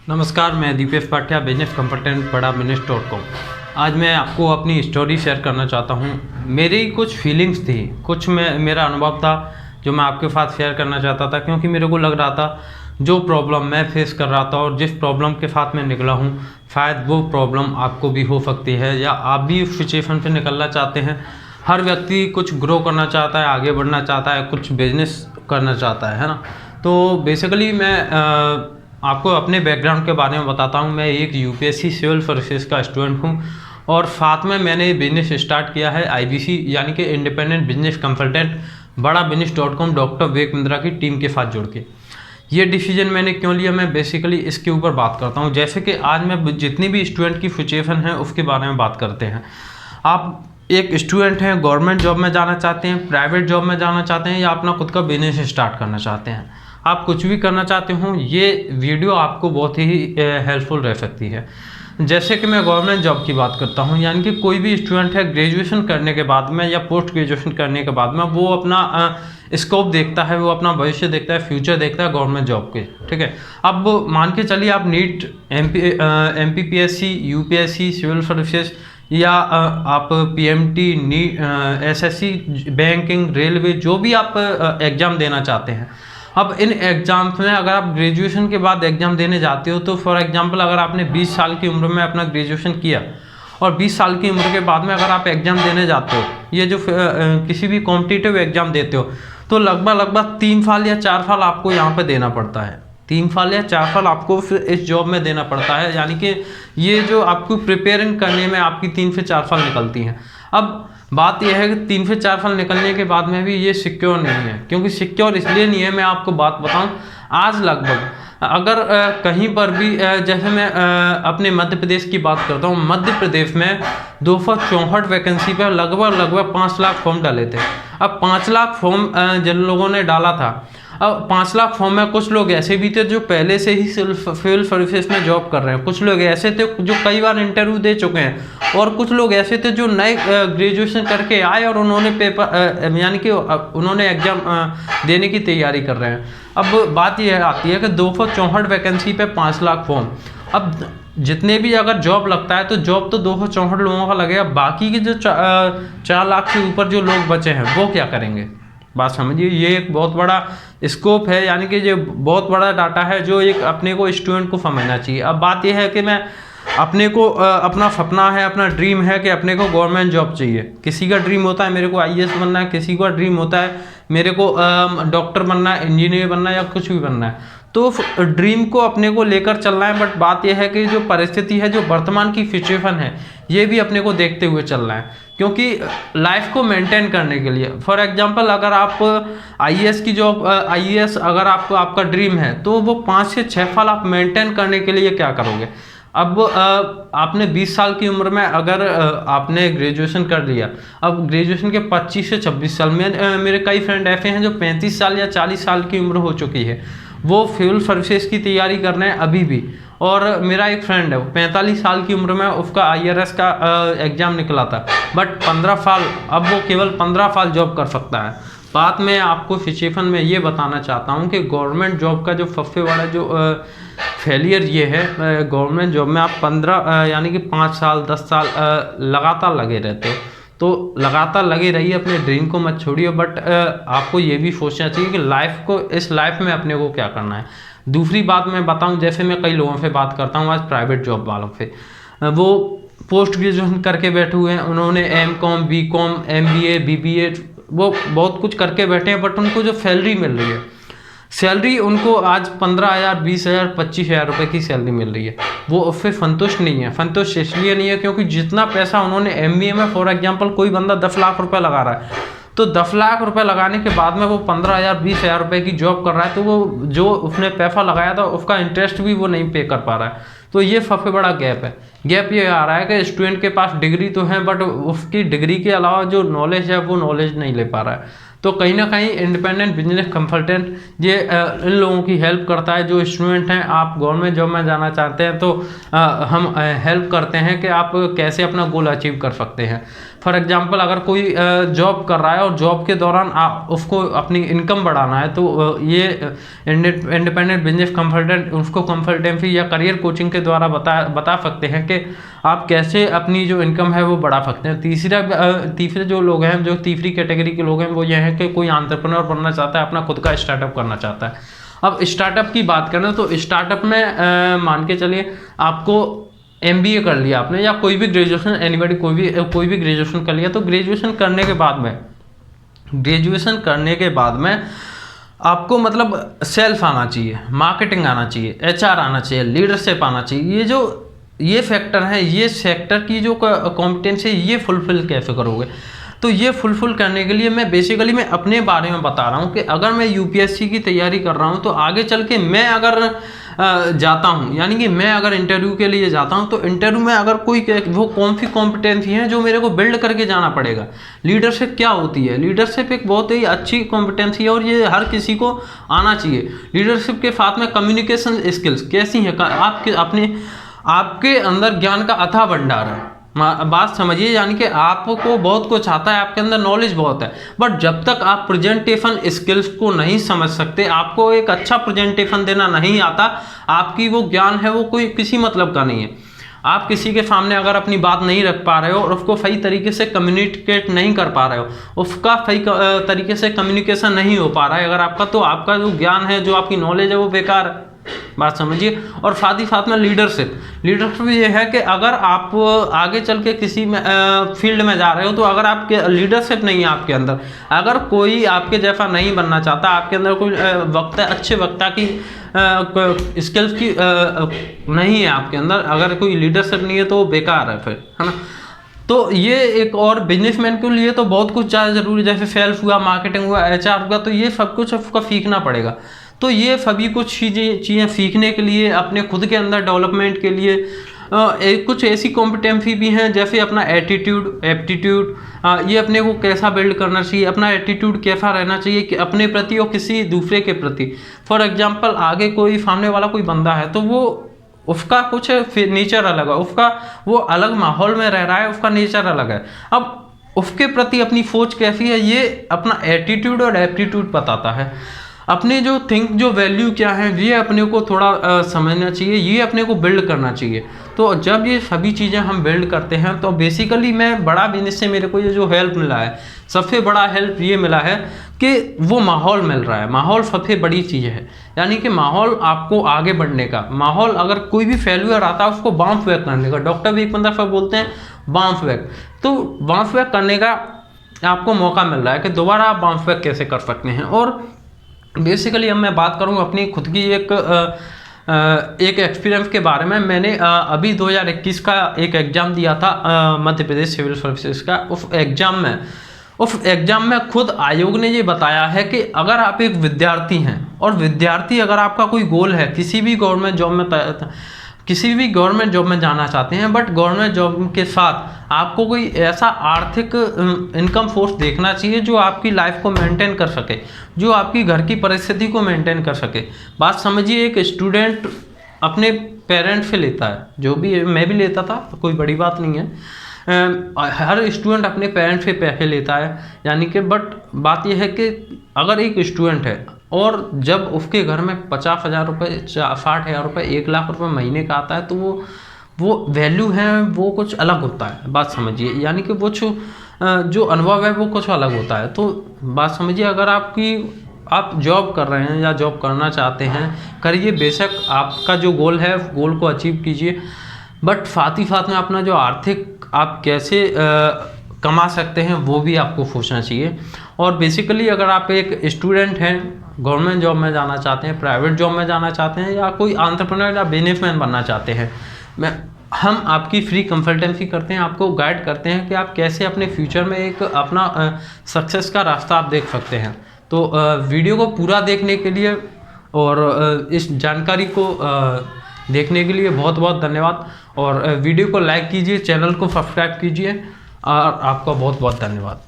नमस्कार, मैं Dipesh Pathiya, business consultant बड़ा बिजनेस.com। आज मैं आपको अपनी स्टोरी शेयर करना चाहता हूँ। मेरी कुछ फीलिंग्स थी, मेरा अनुभव था जो मैं आपके साथ शेयर करना चाहता था, क्योंकि मेरे को लग रहा था जो प्रॉब्लम मैं फेस कर रहा था और जिस प्रॉब्लम के साथ मैं निकला हूँ, शायद वो प्रॉब्लम आपको भी हो सकती है या आप भी उस सिचुएशन से निकलना चाहते हैं। हर व्यक्ति कुछ ग्रो करना चाहता है, आगे बढ़ना चाहता है, कुछ बिजनेस करना चाहता है ना। तो बेसिकली मैं आपको अपने बैकग्राउंड के बारे में बताता हूँ। मैं एक यूपीएससी सिविल सर्विसेज का स्टूडेंट हूँ और साथ में मैंने बिजनेस स्टार्ट किया है आईबीसी यानी कि इंडिपेंडेंट बिजनेस कंसल्टेंट बड़ा बिजनेस.com डॉक्टर विवेक मिंद्रा की टीम के साथ जुड़ के। ये डिसीजन मैंने क्यों लिया, मैं बेसिकली इसके ऊपर बात करता हूँ। जैसे कि आज मैं जितनी भी स्टूडेंट की सिचुएशन है उसके बारे में बात करते हैं। आप एक स्टूडेंट हैं, गवर्नमेंट जॉब में जाना चाहते हैं, प्राइवेट जॉब में जाना चाहते हैं या अपना खुद का बिजनेस स्टार्ट करना चाहते हैं, आप कुछ भी करना चाहते हो, ये वीडियो आपको बहुत ही हेल्पफुल रह सकती है। जैसे कि मैं गवर्नमेंट जॉब की बात करता हूँ, यानी कि कोई भी स्टूडेंट है ग्रेजुएशन करने के बाद में या पोस्ट ग्रेजुएशन करने के बाद में वो अपना स्कोप देखता है, वो अपना भविष्य देखता है, फ्यूचर देखता है गवर्नमेंट जॉब के। ठीक है, अब मान के चलिए आप NEET, MPPSC, UPSC, civil services या आप पीएमटी, एसएससी, बैंकिंग, रेलवे, जो भी आप एग्ज़ाम देना चाहते हैं। अब इन एग्ज़ाम्स में अगर आप ग्रेजुएशन के बाद एग्ज़ाम देने जाते हो तो फॉर एग्जांपल अगर आपने 20 साल की उम्र में अपना ग्रेजुएशन किया और 20 साल की उम्र के बाद में अगर आप एग्ज़ाम देने जाते हो, ये जो किसी भी कॉम्पिटिटिव एग्ज़ाम देते हो, तो लगभग 3 साल या 4 साल आपको यहाँ पे देना पड़ता है। 3 साल या 4 साल आपको फिर इस जॉब में देना पड़ता है, यानी कि ये जो आपको प्रिपेयरिंग करने में आपकी 3 से 4 साल निकलती हैं। अब बात यह है कि 3 से 4 साल निकलने के बाद में भी ये सिक्योर नहीं है। क्योंकि सिक्योर इसलिए नहीं है, मैं आपको बात बताऊं, आज लगभग अगर कहीं पर भी जैसे मैं अपने मध्य प्रदेश की बात करता हूं, मध्य प्रदेश में 264 वैकेंसी पर लगभग 5 लाख फॉर्म डाले थे। अब 5 लाख फॉर्म जिन लोगों ने डाला था, अब 5 लाख फॉर्म में कुछ लोग ऐसे भी थे जो पहले से ही सिविल सर्विसेज में जॉब कर रहे हैं, कुछ लोग ऐसे थे जो कई बार इंटरव्यू दे चुके हैं और कुछ लोग ऐसे थे जो नए ग्रेजुएशन करके आए और उन्होंने पेपर यानी कि उन्होंने एग्जाम देने की तैयारी कर रहे हैं। अब बात यह आती है कि 264 वैकेंसी पे 5 लाख फॉर्म। अब जितने भी अगर जॉब लगता है तो जॉब तो 264 लोगों का लगेगा, बाकी के जो 4 लाख से ऊपर जो लोग बचे हैं वो क्या करेंगे? बात समझिए, ये एक बहुत बड़ा स्कोप है, यानी कि ये बहुत बड़ा डाटा है जो एक अपने को स्टूडेंट को समझना चाहिए। अब बात यह है कि मैं अपने को अपना सपना है, अपना ड्रीम है कि अपने को गवर्नमेंट जॉब चाहिए। किसी का ड्रीम होता है मेरे को आईएएस बनना है, किसी का ड्रीम होता है मेरे को डॉक्टर बनना है, इंजीनियर बनना है या कुछ भी बनना है। तो ड्रीम को अपने को लेकर चलना है, बट बात यह है कि जो परिस्थिति है, जो वर्तमान की सिचुएशन है, ये भी अपने को देखते हुए चलना है। क्योंकि लाइफ को मेंटेन करने के लिए, फॉर एग्जांपल अगर आप आईएएस की जॉब, आईएएस अगर आपको आपका ड्रीम है तो वो 5 से 6 साल आप मेंटेन करने के लिए क्या करोगे? अब आपने 20 साल की उम्र में अगर आपने ग्रेजुएशन कर लिया, अब ग्रेजुएशन के 25 से 26 साल में मेरे कई फ्रेंड ऐसे हैं जो 35 साल या 40 साल की उम्र हो चुकी है, वो सिविल सर्विसेज की तैयारी कर रहे हैं अभी भी। और मेरा एक फ्रेंड है, वो 45 साल की उम्र में उसका आईआरएस का एग्ज़ाम निकला था, बट 15 साल, अब वो केवल 15 साल जॉब कर सकता है। बात मैं आपको सिचुएशन में ये बताना चाहता हूँ कि गवर्नमेंट जॉब का जो सबसे बड़ा जो फेलियर ये है, गवर्नमेंट जॉब में आप 15 यानी कि 5 साल 10 साल लगातार लगे रहते हो। तो लगातार लगे रहिए, अपने ड्रीम को मत छोड़िए, बट आपको ये भी सोचना चाहिए कि लाइफ को, इस लाइफ में अपने को क्या करना है। दूसरी बात मैं बताऊं, जैसे मैं कई लोगों से बात करता हूं आज प्राइवेट जॉब वालों से, वो पोस्ट ग्रेजुएशन करके बैठे हुए हैं, उन्होंने एमकॉम, बीकॉम, एमबीए, बीबीए, वो बहुत कुछ करके बैठे हैं, बट उनको जो सैलरी मिल रही है, सैलरी उनको आज 15,000, 20,000, 25,000 रुपये की सैलरी मिल रही है, वो उससे संतुष्ट नहीं है। संतुष्ट इसलिए नहीं है क्योंकि जितना पैसा उन्होंने एमबीए में, फॉर एग्जांपल कोई बंदा 10 लाख रुपए लगा रहा है, तो 10 लाख रुपए लगाने के बाद में वो 15,000, 20,000 रुपये की जॉब कर रहा है, तो वो जो उसने पैसा लगाया था उसका इंटरेस्ट भी वो नहीं पे कर पा रहा है। तो ये सबसे बड़ा गैप है। गैप ये आ रहा है कि स्टूडेंट के पास डिग्री तो है, बट उसकी डिग्री के अलावा जो नॉलेज है वो नॉलेज नहीं ले पा रहा है। तो कहीं ना कहीं इंडिपेंडेंट बिजनेस कंसल्टेंट ये इन लोगों की हेल्प करता है। जो स्टूडेंट हैं, आप गवर्नमेंट जॉब में जाना चाहते हैं तो हम हेल्प करते हैं कि आप कैसे अपना गोल अचीव कर सकते हैं। फॉर एग्जांपल अगर कोई जॉब कर रहा है और जॉब के दौरान उसको अपनी इनकम बढ़ाना है, तो ये इंडिपेंडेंट बिजनेस कंसल्टेंट उसको कंसल्टेंसी या करियर कोचिंग के द्वारा बता सकते हैं कि आप कैसे अपनी जो इनकम है वो बढ़ा सकते हैं। तीसरे जो लोग हैं, जो तीसरी कैटेगरी के लोग हैं, वो ये है कि कोई एंटरप्रेन्योर बनना चाहता है, अपना खुद का स्टार्टअप करना चाहता है। अब स्टार्टअप की बात करें तो स्टार्टअप में मान के चलिए आपको MBA कर लिया आपने, या कोई भी ग्रेजुएशन, एनीबॉडी कोई भी ग्रेजुएशन कर लिया, तो ग्रेजुएशन करने के बाद में आपको मतलब सेल्फ आना चाहिए, मार्केटिंग आना चाहिए, HR आना चाहिए, लीडरशिप आना चाहिए। ये फैक्टर है, ये सेक्टर की जो कॉम्पिटेंसी है, ये फुलफिल कैसे करोगे? तो ये फुलफिल करने के लिए मैं अपने बारे में बता रहा हूँ कि अगर मैं UPSC की तैयारी कर रहा हूँ, तो आगे चल के मैं अगर जाता हूँ, यानी कि मैं अगर इंटरव्यू के लिए जाता हूँ, तो इंटरव्यू में अगर वो कौन सी कॉम्पिटेंसी है जो मेरे को बिल्ड करके जाना पड़ेगा। लीडरशिप क्या होती है? लीडरशिप एक बहुत ही अच्छी कॉम्पिटेंसी है और ये हर किसी को आना चाहिए। लीडरशिप के साथ में कम्युनिकेशन स्किल्स कैसी हैं? आपके अंदर ज्ञान का अथाह भंडार है, बात समझिए, यानी कि आपको बहुत कुछ आता है, आपके अंदर नॉलेज बहुत है, बट जब तक आप प्रेजेंटेशन स्किल्स को नहीं समझ सकते, आपको एक अच्छा प्रेजेंटेशन देना नहीं आता, आपकी वो ज्ञान है वो कोई किसी मतलब का नहीं है। आप किसी के सामने अगर अपनी बात नहीं रख पा रहे हो और उसको सही तरीके से कम्युनिकेट नहीं कर पा रहे हो, उसका सही तरीके से कम्युनिकेशन नहीं हो पा रहा है अगर आपका, तो आपका जो ज्ञान है, जो आपकी नॉलेज है, वो बेकार है, बात समझिए। और साथ ही साथ में लीडरशिप ये है कि अगर आप आगे चल के किसी में फील्ड में जा रहे हो, तो अगर आपके लीडरशिप नहीं है आपके अंदर, अगर कोई आपके जैसा नहीं बनना चाहता, आपके अंदर कोई अच्छे वक्ता की स्किल्स की नहीं है आपके अंदर, अगर कोई लीडरशिप नहीं है, तो बेकार है फिर, है ना। तो ये एक और बिजनेसमैन के लिए तो बहुत कुछ ज़्यादा जरूरी है, जैसे सेल्स हुआ, मार्केटिंग हुआ, HR हुआ, तो ये सब कुछ आपको सीखना पड़ेगा। तो ये सभी कुछ चीज़ें सीखने के लिए, अपने खुद के अंदर डेवलपमेंट के लिए कुछ ऐसी कॉम्पिटेंसी भी हैं, जैसे अपना एप्टीट्यूड, ये अपने को कैसा बिल्ड करना चाहिए, अपना एटीट्यूड कैसा रहना चाहिए कि अपने प्रति और किसी दूसरे के प्रति। फॉर एग्जांपल आगे कोई सामने वाला कोई बंदा है, तो वो उसका कुछ नेचर अलग है, उसका वो अलग माहौल में रह रहा है, उसका नेचर अलग है। अब उसके प्रति अपनी सोच कैसी है, ये अपना एटीट्यूड और एप्टीट्यूड बताता है। अपने जो वैल्यू क्या है, ये अपने को थोड़ा समझना चाहिए, ये अपने को बिल्ड करना चाहिए। तो जब ये सभी चीज़ें हम बिल्ड करते हैं, तो बेसिकली मैं बड़ा बिजनेस से मेरे को ये जो हेल्प मिला है, सबसे बड़ा हेल्प ये मिला है कि वो माहौल मिल रहा है। माहौल सबसे बड़ी चीज़ है, यानी कि माहौल आपको आगे बढ़ने का माहौल, अगर कोई भी फेल्यूर आता है उसको बाउंस बैक करने का, डॉक्टर भी एक दफ़ा बोलते हैं बाउंस बैक, तो बाउंस बैक करने का आपको मौका मिल रहा है कि दोबारा आप बाउंस बैक कैसे कर सकते हैं। और बेसिकली अब मैं बात करूँ अपनी खुद की एक एक्सपीरियंस के बारे में। मैंने अभी 2021 का एक एग्ज़ाम दिया था, मध्य प्रदेश सिविल सर्विसेज का। उस एग्ज़ाम में खुद आयोग ने ये बताया है कि अगर आप एक विद्यार्थी हैं, और विद्यार्थी अगर आपका कोई गोल है किसी भी गवर्नमेंट जॉब में जाना चाहते हैं, बट गवर्नमेंट जॉब के साथ आपको कोई ऐसा आर्थिक इनकम सोर्स देखना चाहिए जो आपकी लाइफ को मेंटेन कर सके, जो आपकी घर की परिस्थिति को मेंटेन कर सके। बात समझिए, एक स्टूडेंट अपने पेरेंट्स से लेता है, जो भी मैं भी लेता था, तो कोई बड़ी बात नहीं है, हर स्टूडेंट अपने पेरेंट्स से पैसे लेता है, यानी कि बट बात यह है कि अगर एक स्टूडेंट है और जब उसके घर में 50,000 रुपये, 60,000 रुपये, 1,00,000 रुपये महीने का आता है, तो वो वैल्यू है, वो कुछ अलग होता है। बात समझिए, यानी कि वो जो अनुभव है वो कुछ अलग होता है। तो बात समझिए, अगर आप जॉब कर रहे हैं या जॉब करना चाहते हैं, करिए, बेशक आपका जो गोल है गोल को अचीव कीजिए, बट साथ ही साथ में अपना जो आर्थिक आप कैसे कमा सकते हैं वो भी आपको सोचना चाहिए। और बेसिकली अगर आप एक स्टूडेंट हैं, गवर्नमेंट जॉब में जाना चाहते हैं, प्राइवेट जॉब में जाना चाहते हैं, या कोई एंटरप्रेन्योर या बिजनेसमैन बनना चाहते हैं, हम आपकी फ्री कंसल्टेंसी करते हैं, आपको गाइड करते हैं कि आप कैसे अपने फ्यूचर में एक अपना सक्सेस का रास्ता आप देख सकते हैं। तो वीडियो को पूरा देखने के लिए और इस जानकारी को देखने के लिए बहुत बहुत धन्यवाद। और वीडियो को लाइक कीजिए, चैनल को सब्सक्राइब कीजिए, और आपका बहुत बहुत धन्यवाद।